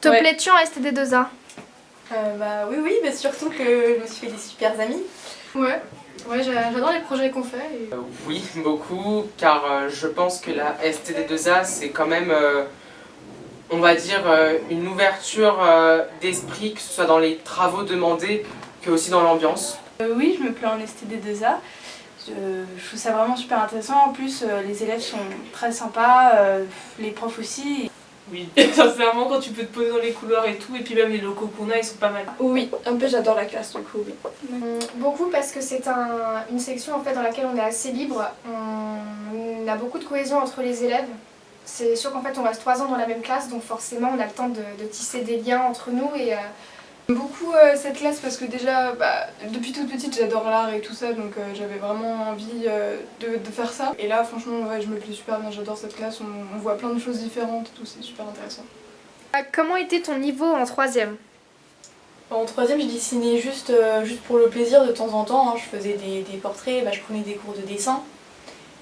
Te plais-tu en STD2A? Oui, mais surtout que je me suis fait des super amis. Ouais, j'adore les projets qu'on fait. Oui, beaucoup, car je pense que la STD2A, c'est quand même, on va dire, une ouverture d'esprit, que ce soit dans les travaux demandés, que aussi dans l'ambiance. Oui, je me plais en STD2A. Je trouve ça vraiment super intéressant. En plus, les élèves sont très sympas, les profs aussi. Oui, sincèrement, quand tu peux te poser dans les couloirs et tout, et puis même les locaux qu'on a, ils sont pas mal. Oui, un peu j'adore la classe du coup, oui. Beaucoup parce que c'est une section en fait dans laquelle on est assez libre. On a beaucoup de cohésion entre les élèves. C'est sûr qu'en fait on reste 3 ans dans la même classe, donc forcément on a le temps de tisser des liens entre nous et J'aime beaucoup cette classe parce que déjà, depuis toute petite j'adore l'art et tout ça, donc j'avais vraiment envie de faire ça. Et là franchement ouais, je me plais super bien, j'adore cette classe, on voit plein de choses différentes et tout, c'est super intéressant. Comment était ton niveau en 3e? En 3e, je dessinais juste pour le plaisir de temps en temps. Je faisais des portraits, je prenais des cours de dessin.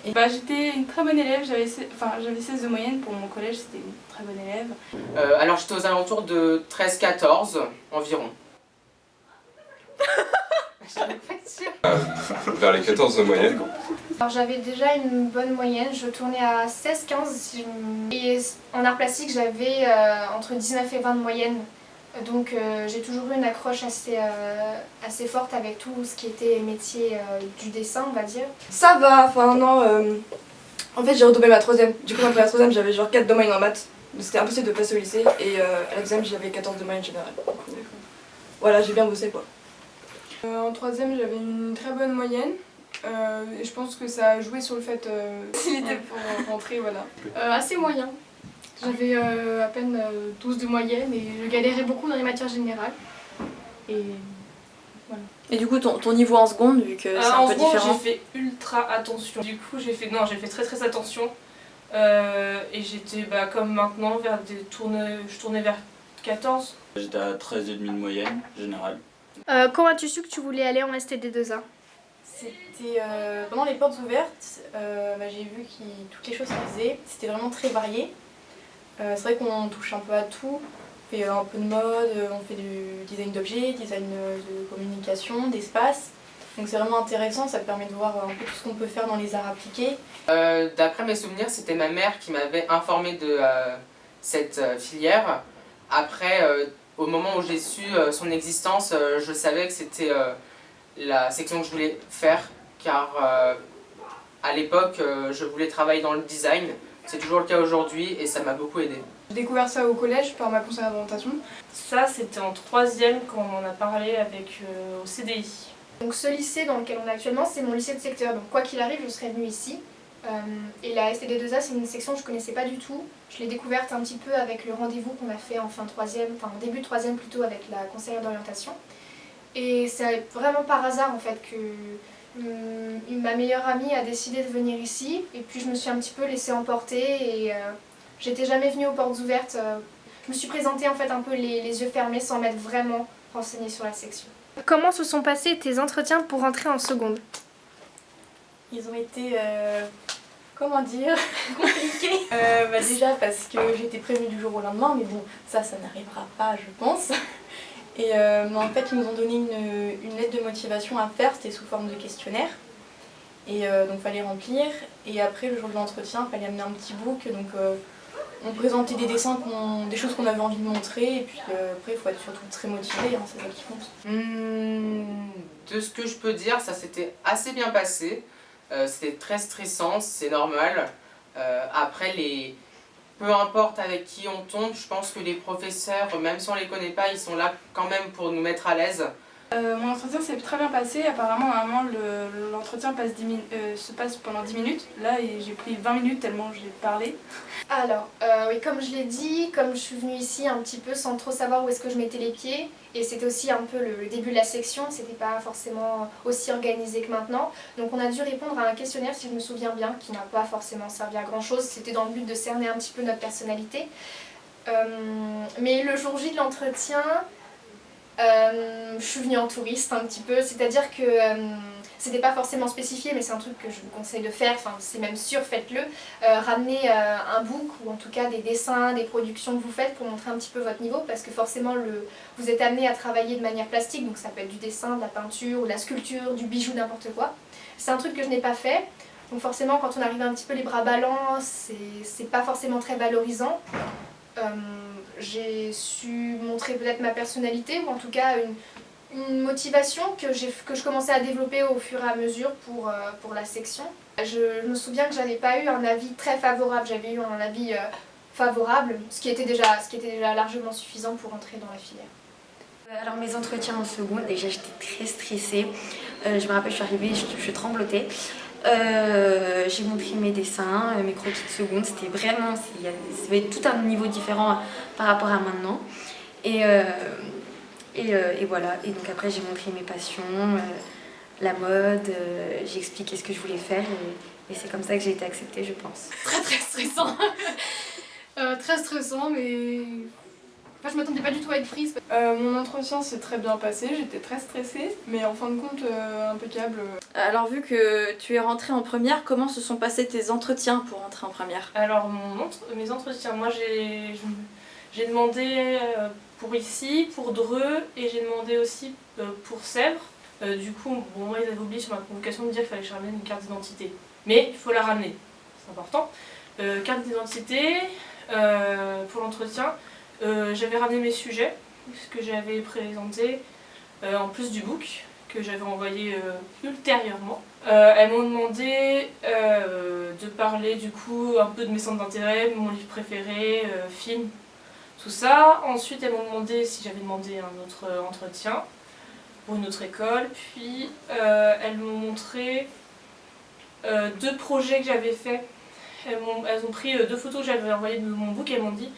Et j'étais une très bonne élève, j'avais 16 de moyenne pour mon collège, c'était une très bonne élève. Alors j'étais aux alentours de 13-14 environ. Vers les 14 de moyenne. Alors j'avais déjà une bonne moyenne, je tournais à 16-15 et en art plastique j'avais entre 19 et 20 de moyenne. Donc j'ai toujours eu une accroche assez forte avec tout ce qui était métier du dessin, on va dire. Ça va, enfin non, en fait j'ai redoublé ma 3e. Du coup après la 3e j'avais genre 4 de moyenne en maths. C'était impossible de passer au lycée et à la 2e j'avais 14 de moyenne générale. Voilà, j'ai bien bossé quoi. En 3e j'avais une très bonne moyenne. Et je pense que ça a joué sur le fait facilité pour rentrer, voilà. Assez moyen. J'avais à peine 12 de moyenne et je galérais beaucoup dans les matières générales. Et voilà. Et du coup ton niveau en seconde, vu que c'est un peu différent. En seconde j'ai fait ultra attention. Du coup j'ai fait très attention. Et j'étais comme maintenant, je tournais vers 14. J'étais à 13,5 de moyenne générale. Quand as-tu su que tu voulais aller en STD2A? C'était pendant les portes ouvertes, j'ai vu toutes les choses qu'ils faisaient, c'était vraiment très varié. C'est vrai qu'on touche un peu à tout, on fait un peu de mode, on fait du design d'objets, design de communication, d'espace. Donc c'est vraiment intéressant, ça permet de voir un peu tout ce qu'on peut faire dans les arts appliqués. D'après mes souvenirs, c'était ma mère qui m'avait informé de cette filière. Après, au moment où j'ai su son existence, je savais que c'était la section que je voulais faire, car à l'époque, je voulais travailler dans le design. C'est toujours le cas aujourd'hui et ça m'a beaucoup aidé. J'ai découvert ça au collège par ma conseillère d'orientation. Ça c'était en 3e quand on en a parlé avec au CDI. Donc ce lycée dans lequel on est actuellement, c'est mon lycée de secteur. Donc quoi qu'il arrive, je serais venue ici. Et la STD2A, c'est une section que je ne connaissais pas du tout. Je l'ai découverte un petit peu avec le rendez-vous qu'on a fait en en début de 3e plutôt avec la conseillère d'orientation. Et c'est vraiment par hasard en fait que ma meilleure amie a décidé de venir ici. Et puis je me suis un petit peu laissée emporter et j'étais jamais venue aux portes ouvertes. Je me suis présentée en fait un peu les yeux fermés sans m'être vraiment renseignée sur la section. Comment se sont passés tes entretiens pour rentrer en seconde? Ils ont été, comment dire, compliqués. Déjà parce que j'étais prévenue du jour au lendemain, mais bon, ça n'arrivera pas je pense. Et en fait, ils nous ont donné une lettre de motivation à faire, c'était sous forme de questionnaire. Et donc, il fallait remplir. Et après, le jour de l'entretien, il fallait amener un petit book. Donc, on présentait des dessins, des choses qu'on avait envie de montrer. Et puis après, il faut être surtout très motivé, c'est ça qui compte. De ce que je peux dire, ça s'était assez bien passé. C'était très stressant, c'est normal. Après, peu importe avec qui on tombe, je pense que les professeurs, même si on les connaît pas, ils sont là quand même pour nous mettre à l'aise. Mon entretien s'est très bien passé, apparemment normalement l'entretien se passe pendant 10 minutes. Là j'ai pris 20 minutes tellement j'ai parlé. Alors, oui, comme je l'ai dit, comme je suis venue ici un petit peu sans trop savoir où est-ce que je mettais les pieds, et c'était aussi un peu le début de la section, c'était pas forcément aussi organisé que maintenant. Donc on a dû répondre à un questionnaire, si je me souviens bien, qui n'a pas forcément servi à grand chose, c'était dans le but de cerner un petit peu notre personnalité. Mais le jour J de l'entretien, je suis venue en touriste un petit peu, c'est-à-dire que C'était pas forcément spécifié, mais c'est un truc que je vous conseille de faire, enfin c'est même sûr, faites-le. Ramenez un book ou en tout cas des dessins, des productions que vous faites pour montrer un petit peu votre niveau, parce que forcément vous êtes amené à travailler de manière plastique, donc ça peut être du dessin, de la peinture, ou de la sculpture, du bijou, n'importe quoi. C'est un truc que je n'ai pas fait, donc forcément quand on arrive un petit peu les bras ballants, c'est pas forcément très valorisant. J'ai su montrer peut-être ma personnalité, ou en tout cas une motivation que je commençais à développer au fur et à mesure pour la section. Je me souviens que j'avais pas eu un avis très favorable, j'avais eu un avis favorable, ce qui était déjà largement suffisant pour entrer dans la filière. Alors mes entretiens en seconde, déjà j'étais très stressée. Je me rappelle, je suis arrivée, je tremblotais. J'ai montré mes dessins, mes croquis de seconde. C'était vraiment, il y avait tout un niveau différent par rapport à maintenant. Et voilà. Et donc après j'ai montré mes passions, la mode. J'ai expliqué ce que je voulais faire et c'est comme ça que j'ai été acceptée, je pense. Très très stressant. Très stressant, mais enfin, je m'attendais pas du tout à être prise. Mon entretien s'est très bien passé, j'étais très stressée, mais en fin de compte, impeccable. Alors vu que tu es rentrée en première, comment se sont passés tes entretiens pour rentrer en première? Alors mes entretiens, moi j'ai demandé pour ici, pour Dreux, et j'ai demandé aussi pour Sèvres. Du coup, bon, moi ils avaient oublié sur ma convocation de dire qu'il fallait que je ramène une carte d'identité. Mais il faut la ramener, c'est important. Carte d'identité pour l'entretien. J'avais ramené mes sujets, ce que j'avais présenté, en plus du book que j'avais envoyé ultérieurement. Elles m'ont demandé de parler du coup un peu de mes centres d'intérêt, mon livre préféré, film, tout ça. Ensuite elles m'ont demandé si j'avais demandé un autre entretien pour une autre école. Puis elles m'ont montré 2 projets que j'avais faits. Elles ont pris 2 photos que j'avais envoyées de mon book et elles m'ont dit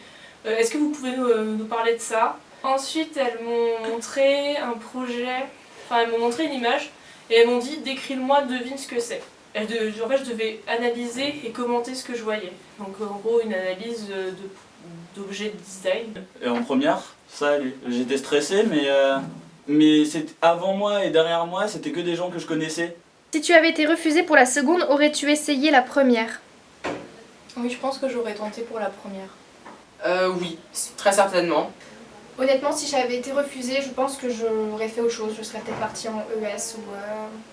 est-ce que vous pouvez nous parler de ça? Ensuite, elles m'ont montré un projet, enfin elles m'ont montré une image et elles m'ont dit décris-le-moi, devine ce que c'est. En fait, je devais analyser et commenter ce que je voyais. Donc en gros, une analyse d'objets de design. Et en première, ça allait. J'étais stressé, mais avant moi et derrière moi, c'était que des gens que je connaissais. Si tu avais été refusée pour la seconde, aurais-tu essayé la première? Oui, je pense que j'aurais tenté pour la première. Oui, très certainement. Honnêtement, si j'avais été refusée, je pense que j'aurais fait autre chose. Je serais peut-être partie en ES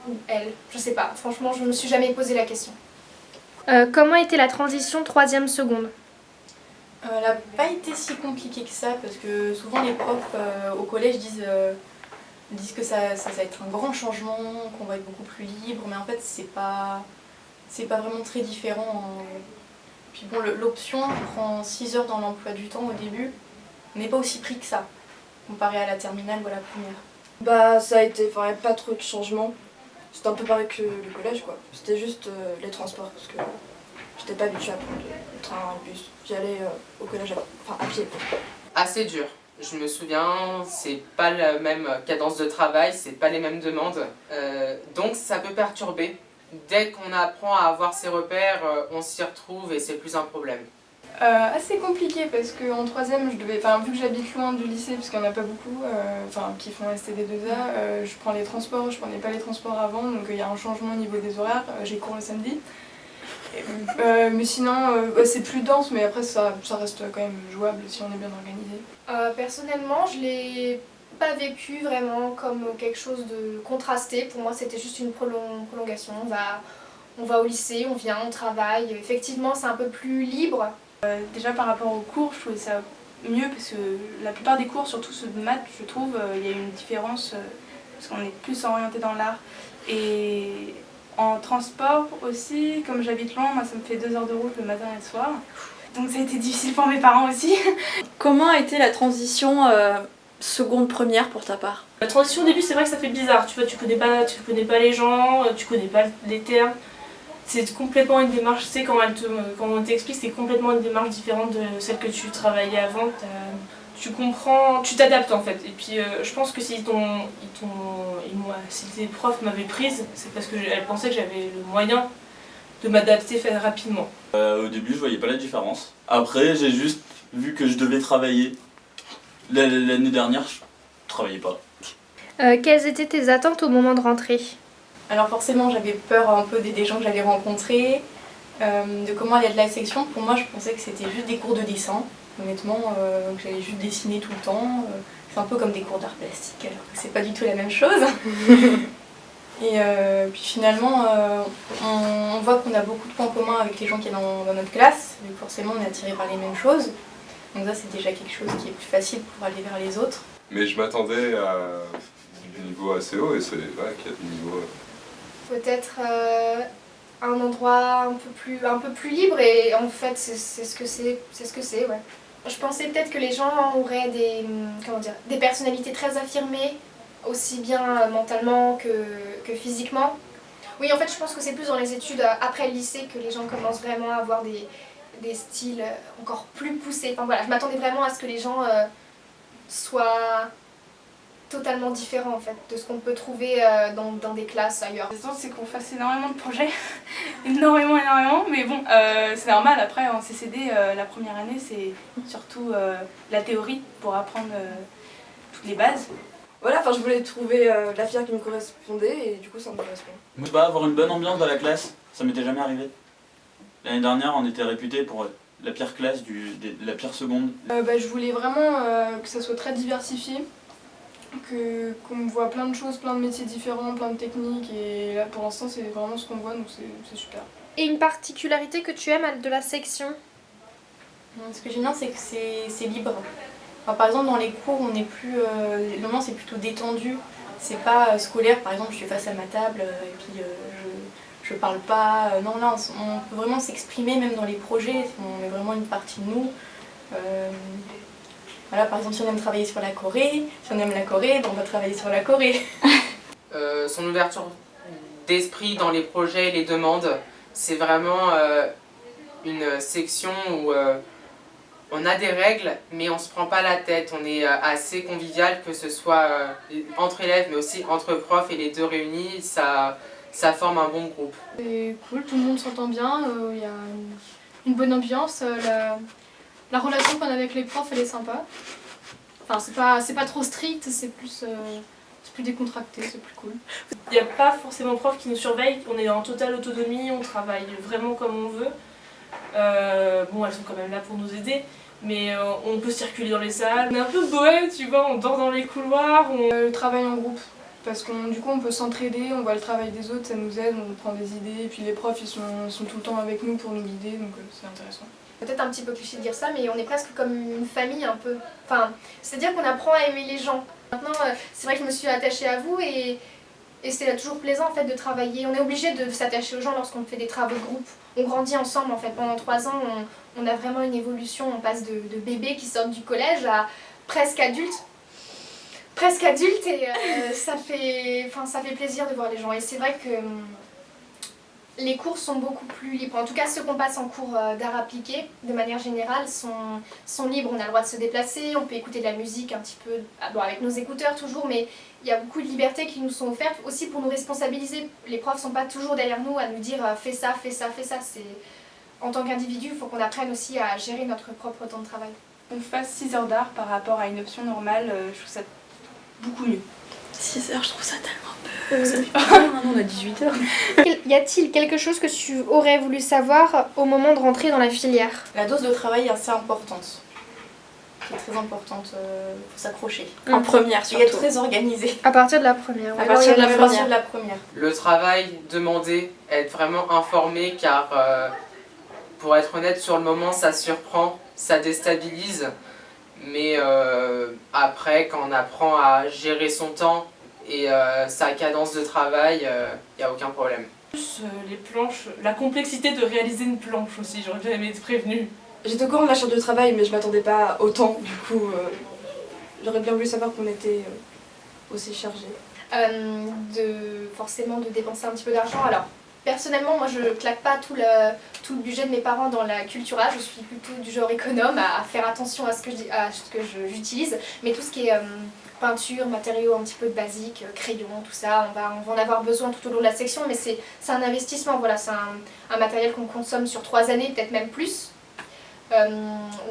ou L. Je sais pas. Franchement, je me suis jamais posé la question. Comment était la transition 3e seconde? Elle n'a pas été si compliquée que ça parce que souvent les profs au collège disent que ça va être un grand changement, qu'on va être beaucoup plus libre, mais en fait c'est pas vraiment très différent. Puis bon, l'option prend 6 heures dans l'emploi du temps au début, mais pas aussi pris que ça, comparé à la terminale ou à la première. Bah ça a été, enfin y a pas trop de changements. C'était un peu pareil que le collège quoi. C'était juste les transports parce que j'étais pas habituée à prendre le train, le bus. J'y allais au collège à pied. Assez dur. Je me souviens, c'est pas la même cadence de travail, c'est pas les mêmes demandes. Donc ça peut perturber. Dès qu'on apprend à avoir ses repères, on s'y retrouve et c'est plus un problème. Assez compliqué parce qu'en 3e, vu que j'habite loin du lycée, parce qu'il n'y en a pas beaucoup qui font STD2A, je prends les transports, je prenais pas les transports avant, donc il y a un changement au niveau des horaires, j'ai cours le samedi. Mais sinon, c'est plus dense, mais après ça reste quand même jouable si on est bien organisé. Personnellement, je l'ai pas vécu vraiment comme quelque chose de contrasté. Pour moi, c'était juste une prolongation. On va au lycée, on vient, on travaille. Effectivement, c'est un peu plus libre. Déjà par rapport aux cours, je trouvais ça mieux parce que la plupart des cours, surtout ceux de maths, je trouve, il y a une différence parce qu'on est plus orienté dans l'art. Et en transport aussi, comme j'habite loin, moi ça me fait 2 heures de route le matin et le soir. Donc ça a été difficile pour mes parents aussi. Comment a été la transition seconde-première pour ta part? La transition au début, c'est vrai que ça fait bizarre, tu vois, tu connais pas les gens, tu connais pas les termes. C'est complètement une démarche, tu sais, quand on t'explique, c'est complètement une démarche différente de celle que tu travaillais avant. Tu comprends, tu t'adaptes en fait. Et puis je pense que si tes profs m'avaient prise, c'est parce qu'elles pensaient que j'avais le moyen de m'adapter rapidement. Au début, je voyais pas la différence. Après, j'ai juste vu que je devais travailler. L'année dernière, je travaillais pas. Quelles étaient tes attentes au moment de rentrer? Alors forcément j'avais peur un peu des gens que j'allais rencontrer, de comment allait être la section. Pour moi je pensais que c'était juste des cours de dessin, honnêtement, que j'allais juste dessiner tout le temps. C'est un peu comme des cours d'art plastique, alors que c'est pas du tout la même chose. Et puis finalement on voit qu'on a beaucoup de points communs avec les gens qui sont dans notre classe, donc forcément on est attiré par les mêmes choses. Donc ça c'est déjà quelque chose qui est plus facile pour aller vers les autres. Mais je m'attendais à du niveau assez haut et c'est vrai qu'il y a du niveau... Peut-être un endroit un peu plus libre et en fait c'est ce que c'est, ouais. Je pensais peut-être que les gens auraient des personnalités très affirmées, aussi bien mentalement que physiquement. Oui, en fait je pense que c'est plus dans les études après le lycée que les gens commencent vraiment à avoir des styles encore plus poussés. Enfin voilà, je m'attendais vraiment à ce que les gens soient totalement différents en fait de ce qu'on peut trouver dans des classes ailleurs. Le sens c'est qu'on fasse énormément de projets, énormément, mais bon, c'est normal. Après en CCD, la première année c'est surtout la théorie pour apprendre toutes les bases. Voilà, enfin je voulais trouver la filière qui me correspondait et du coup ça me correspond. Moi, je sais pas, avoir une bonne ambiance dans la classe, ça m'était jamais arrivé. L'année dernière, on était réputé pour la pire classe, la pire seconde. Je voulais vraiment que ça soit très diversifié, qu'on voit plein de choses, plein de métiers différents, plein de techniques et là pour l'instant c'est vraiment ce qu'on voit donc c'est super. Et une particularité que tu aimes de la section? Ce que j'aime bien c'est que c'est libre. Enfin, par exemple dans les cours on est plus... normalement c'est plutôt détendu, c'est pas scolaire, par exemple je suis face à ma table et puis je parle pas. Non là on peut vraiment s'exprimer même dans les projets, on met vraiment une partie de nous. Voilà, par exemple, si on aime travailler sur la Corée, si on aime la Corée, on va travailler sur la Corée. Son ouverture d'esprit dans les projets et les demandes, c'est vraiment une section où on a des règles, mais on se prend pas la tête. On est assez convivial, que ce soit entre élèves, mais aussi entre profs et les deux réunis, ça forme un bon groupe. C'est cool, tout le monde s'entend bien, il y a une bonne ambiance. La relation qu'on a avec les profs, elle est sympa. Enfin, c'est pas trop strict, c'est plus décontracté, c'est plus cool. Il n'y a pas forcément de profs qui nous surveillent, on est en totale autonomie, on travaille vraiment comme on veut. Bon, elles sont quand même là pour nous aider, mais on peut circuler dans les salles. On est un peu bohème, tu vois, on dort dans les couloirs. Le travail en groupe, parce qu'on du coup on peut s'entraider, on voit le travail des autres, ça nous aide, on prend des idées, et puis les profs ils sont tout le temps avec nous pour nous guider, donc c'est intéressant. Peut-être un petit peu cliché de dire ça, mais on est presque comme une famille un peu. Enfin, c'est-à-dire qu'on apprend à aimer les gens. Maintenant, c'est vrai que je me suis attachée à vous et c'est toujours plaisant en fait de travailler. On est obligé de s'attacher aux gens lorsqu'on fait des travaux de groupe. On grandit ensemble en fait. Pendant 3 ans, on a vraiment une évolution. On passe de bébés qui sortent du collège à presque adultes. Presque adultes et ça fait plaisir de voir les gens. Et c'est vrai que les cours sont beaucoup plus libres. En tout cas, ceux qu'on passe en cours d'art appliqué, de manière générale, sont libres. On a le droit de se déplacer, on peut écouter de la musique un petit peu, bon, avec nos écouteurs toujours, mais il y a beaucoup de libertés qui nous sont offertes aussi pour nous responsabiliser. Les profs ne sont pas toujours derrière nous à nous dire fais ça, fais ça, fais ça. En tant qu'individu, il faut qu'on apprenne aussi à gérer notre propre temps de travail. Qu'on fasse 6 heures d'art par rapport à une option normale, je trouve ça beaucoup mieux. 6 heures, je trouve ça tellement peu. Ça fait pas maintenant, on a 18 heures. Y a-t-il quelque chose que tu aurais voulu savoir au moment de rentrer dans la filière? La dose de travail est assez importante. Qui est très importante pour s'accrocher. En première Et surtout. être très organisé. À partir de la première. À partir de la première. Le travail demandé, être vraiment informé, car pour être honnête, sur le moment ça surprend, ça déstabilise. Mais après, quand on apprend à gérer son temps et sa cadence de travail, il n'y a aucun problème. Les planches, la complexité de réaliser une planche aussi, j'aurais bien aimé être prévenue. J'étais au courant de la charge de travail, mais je m'attendais pas autant. Du coup, j'aurais bien voulu savoir qu'on était aussi chargé. Forcément de dépenser un petit peu d'argent. Alors, personnellement, moi je claque pas tout le budget de mes parents dans la cultura. Je suis plutôt du genre économe, à faire attention à ce que j'utilise. Mais tout ce qui est peinture, matériaux un petit peu basiques, crayons, tout ça, on va en avoir besoin tout au long de la section. Mais c'est un investissement, voilà, c'est un matériel qu'on consomme sur 3 années, peut-être même plus.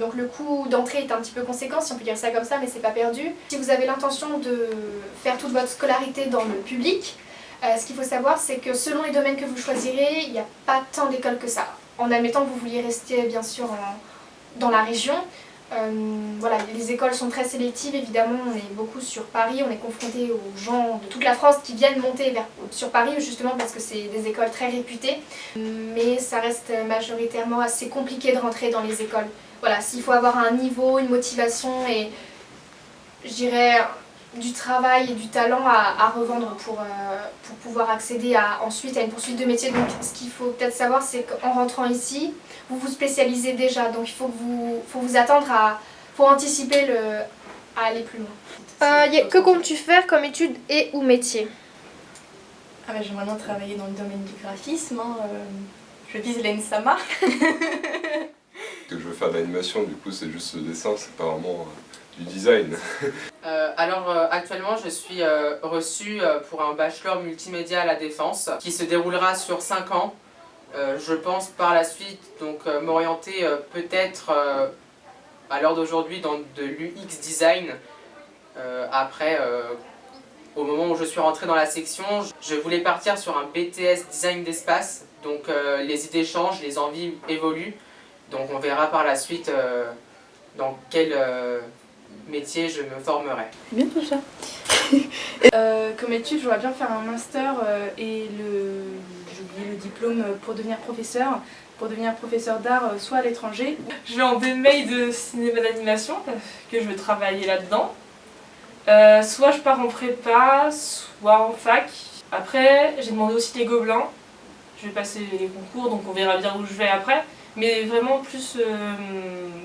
Donc le coût d'entrée est un petit peu conséquent, si on peut dire ça comme ça, mais c'est pas perdu. Si vous avez l'intention de faire toute votre scolarité dans le public, Ce qu'il faut savoir, c'est que selon les domaines que vous choisirez, il n'y a pas tant d'écoles que ça. En admettant que vous vouliez rester bien sûr dans la région, voilà, les écoles sont très sélectives, évidemment, on est beaucoup sur Paris, on est confronté aux gens de toute la France qui viennent monter sur Paris, justement parce que c'est des écoles très réputées, mais ça reste majoritairement assez compliqué de rentrer dans les écoles. Voilà, s'il faut avoir un niveau, une motivation et, je dirais, du travail et du talent à revendre pour pouvoir accéder ensuite à une poursuite de métier. Donc ce qu'il faut peut-être savoir, c'est qu'en rentrant ici, vous vous spécialisez déjà, donc il faut vous attendre faut anticiper à aller plus loin. Que comptes-tu faire comme études et ou métier? Ah bah, j'aimerais bien travailler dans le domaine du graphisme, hein, je vise l'ENSAMA. Que je veux faire de l'animation, du coup c'est juste le dessin, c'est pas vraiment du design. Alors actuellement je suis reçue pour un bachelor multimédia à la Défense qui se déroulera sur 5 ans. Je pense par la suite donc m'orienter peut-être à l'heure d'aujourd'hui dans de l'UX design. Après, au moment où je suis rentrée dans la section, je voulais partir sur un BTS design d'espace. Donc les idées changent, les envies évoluent. Donc on verra par la suite dans quel métier je me formerai. C'est bien tout ça. Comme étude, j'aurais bien faire un master et j'ai oublié le diplôme pour devenir professeur d'art soit à l'étranger. Je vais en BMA de cinéma d'animation parce que je veux travailler là-dedans. Soit je pars en prépa, soit en fac. Après, j'ai demandé aussi les Gobelins. Je vais passer les concours, donc on verra bien où je vais après. Mais vraiment plus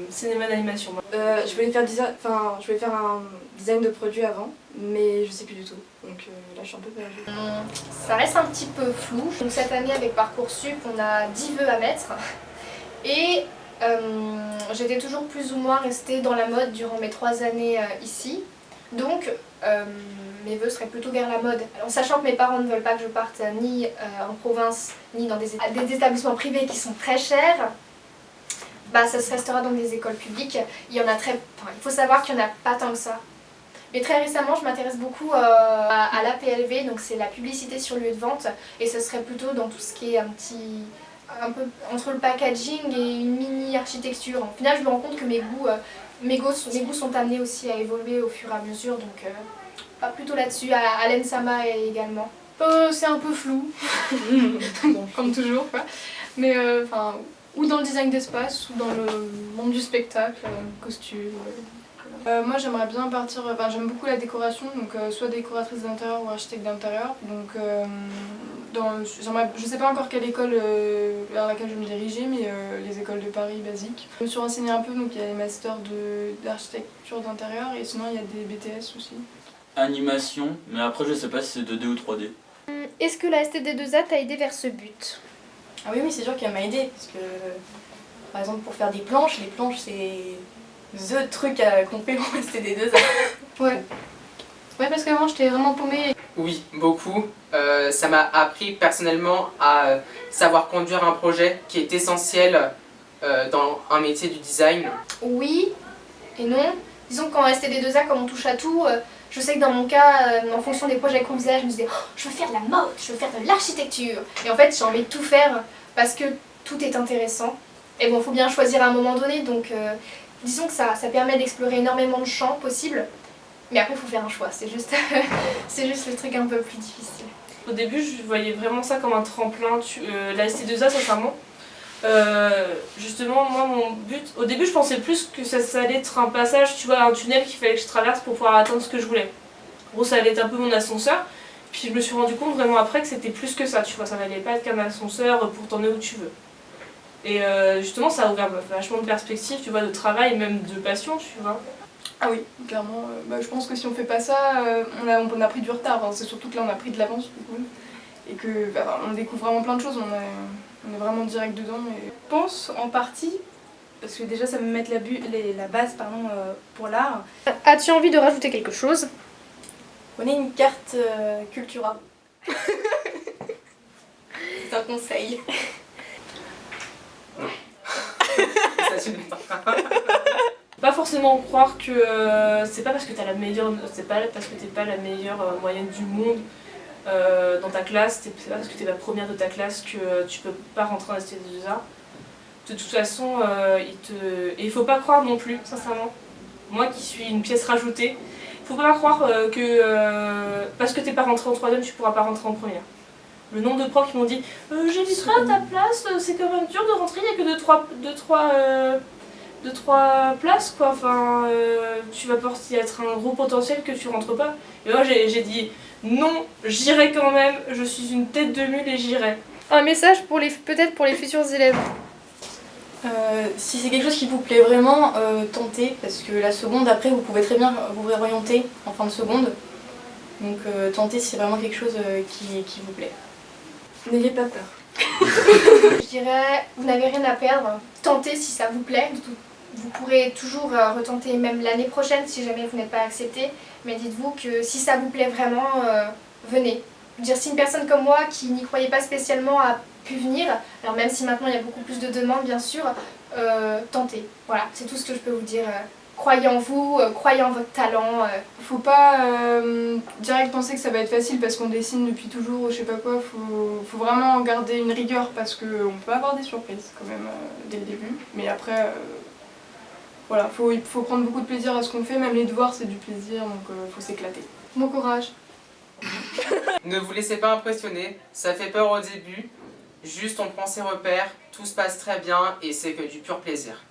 cinéma d'animation. Je voulais faire un design de produit avant, mais je sais plus du tout. Donc là, je suis un peu perdue. Ça reste un petit peu flou. Donc cette année, avec Parcoursup, on a 10 vœux à mettre. Et j'étais toujours plus ou moins restée dans la mode durant mes 3 années ici. Donc mes vœux seraient plutôt vers la mode. En sachant que mes parents ne veulent pas que je parte ni en province, ni dans des établissements privés qui sont très chers, bah ça se restera dans des écoles publiques. Il faut savoir qu'il n'y en a pas tant que ça. Mais très récemment, je m'intéresse beaucoup à l'APLV, donc c'est la publicité sur lieu de vente, et ce serait plutôt dans tout ce qui est un peu entre le packaging et une mini architecture. Au final, je me rends compte que mes goûts sont amenés aussi à évoluer au fur et à mesure, donc pas plutôt là-dessus, à l'ENSAMA également. C'est un peu flou, comme toujours, quoi. Mais ou dans le design d'espace, ou dans le monde du spectacle, costume. Moi j'aimerais bien partir, j'aime beaucoup la décoration, donc soit décoratrice d'intérieur ou architecte d'intérieur. Donc je sais pas encore quelle école vers laquelle je vais me diriger, mais les écoles de Paris basiques. Je me suis renseignée un peu, donc il y a les masters d'architecture d'intérieur et sinon il y a des BTS aussi. Animation, mais après je sais pas si c'est 2D ou 3D. Est-ce que la STD2A t'a aidé vers ce but? Ah oui, c'est sûr qu'elle m'a aidée, parce que par exemple pour faire des planches, les planches c'est the truc qu'on fait en STD2A. Ouais, parce qu'avant j'étais vraiment paumée. Oui, beaucoup. Ça m'a appris personnellement à savoir conduire un projet qui est essentiel dans un métier du design. Oui et non. Disons qu'en STD2A, comme on touche à tout, je sais que dans mon cas, en fonction des projets qu'on faisait, je me disais oh, je veux faire de la mode, je veux faire de l'architecture. Et en fait, j'ai envie de tout faire parce que tout est intéressant. Et bon, il faut bien choisir à un moment donné, donc disons que ça permet d'explorer énormément de champs possibles. Mais après, il faut faire un choix, c'est juste le truc un peu plus difficile. Au début, je voyais vraiment ça comme un tremplin, la ST2A sincèrement. Justement, moi, mon but, au début, je pensais plus que ça allait être un passage, tu vois, un tunnel qu'il fallait que je traverse pour pouvoir atteindre ce que je voulais. En gros, ça allait être un peu mon ascenseur. Puis je me suis rendu compte vraiment après que c'était plus que ça, tu vois, ça n'allait pas être qu'un ascenseur pour t'emmener où tu veux. Et justement, ça a ouvert vachement de perspectives, tu vois, de travail, même de passion, tu vois. Ah oui, clairement. Je pense que si on fait pas ça, on a pris du retard. C'est surtout que là, on a pris de l'avance, du coup. Et que on découvre vraiment plein de choses. On est vraiment direct dedans. Et... Je pense en partie, parce que déjà ça me met la base pour l'art. As-tu envie de rajouter quelque chose? Prenez une carte Cultura. C'est un conseil. Pas forcément croire que c'est pas parce que t'as la meilleure, c'est pas parce que t'es pas la meilleure moyenne du monde dans ta classe, c'est pas parce que tu es la première de ta classe que tu peux pas rentrer en ST2A. De toute façon, il faut pas croire non plus, sincèrement. Moi qui suis une pièce rajoutée, faut pas croire que parce que t'es pas rentré en 3e, tu pourras pas rentrer en première. Le nombre de profs qui m'ont dit j'hésiterai à ta place, c'est quand même dur de rentrer, il n'y a que de 3 places quoi, enfin tu vas être un gros potentiel que tu rentres pas. Et moi j'ai dit non, j'irai quand même, je suis une tête de mule et j'irai. Un message pour peut-être pour les futurs élèves. Si c'est quelque chose qui vous plaît vraiment, tentez, parce que la seconde, après, vous pouvez très bien vous réorienter en fin de seconde. Donc tentez si c'est vraiment quelque chose qui vous plaît. N'ayez pas peur. Je dirais, vous n'avez rien à perdre. Tentez si ça vous plaît. Vous pourrez toujours retenter même l'année prochaine si jamais vous n'êtes pas accepté. Mais dites-vous que si ça vous plaît vraiment, venez. Je veux dire, si une personne comme moi qui n'y croyait pas spécialement a pu venir, alors même si maintenant il y a beaucoup plus de demandes bien sûr, tentez. Voilà, c'est tout ce que je peux vous dire. Croyez en vous, croyez en votre talent. Faut pas direct penser que ça va être facile parce qu'on dessine depuis toujours ou je sais pas quoi. Faut vraiment garder une rigueur parce qu'on peut avoir des surprises quand même dès le début. Mais après, voilà, faut prendre beaucoup de plaisir à ce qu'on fait. Même les devoirs c'est du plaisir, donc faut s'éclater. Bon courage. Ne vous laissez pas impressionner, ça fait peur au début. Juste on prend ses repères, tout se passe très bien et c'est que du pur plaisir.